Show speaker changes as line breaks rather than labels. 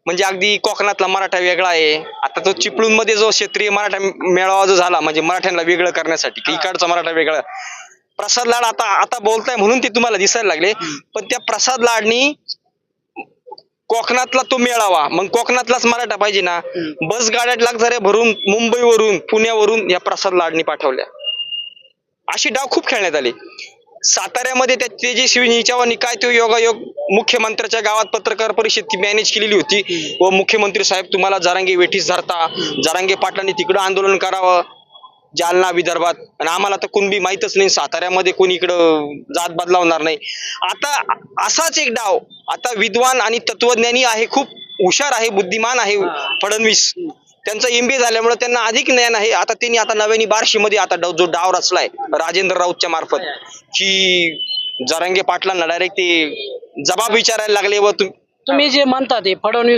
म्हणजे अगदी कोकणातला मराठा वेगळा आहे. आता तो चिपळूणमध्ये जो क्षेत्रीय मराठा मेळावा जो झाला म्हणजे मराठ्यांना वेगळं करण्यासाठी की इकडचा मराठा वेगळा. प्रसाद लाड आता आता बोलताय म्हणून ते तुम्हाला दिसायला लागले. पण त्या प्रसाद लाडनी कोकणातला तो मेळावा मग कोकणातलाच मराठा पाहिजे ना. बस गाड्या लक्झऱ्या भरून मुंबईवरून पुण्यावरून या प्रसाद लाडनी पाठवल्या. अशी डाव खूप खेळण्यात आली. साताऱ्यामध्ये त्या तेजस्विनी चव्हाणी काय तो योगायोग मुख्यमंत्र्याच्या गावात पत्रकार परिषद ती मॅनेज केलेली होती व मुख्यमंत्री साहेब तुम्हाला जरांगे वेठीस धरता, जरांगे पाटलांनी तिकडं आंदोलन करावं जालना विदर्भात आणि आम्हाला तर कुणबी माहीतच नाही साताऱ्यामध्ये कोणी इकडं जात बदलावणार नाही. आता असाच एक डाव आता विद्वान आणि तत्वज्ञानी आहे, खूप हुशार आहे, बुद्धिमान आहे फडणवीस. त्यांचं MBA झाल्यामुळे त्यांना अधिक ज्ञान आहे. आता त्यांनी आता नव्याने बार्शीमध्ये आता जो डाव रचलाय राजेंद्र राऊतच्या मार्फत की जरांगे पाटलांना डायरेक्ट ते जबाब विचारायला लागले व
तुम्ही जे म्हणता ते फडणवीस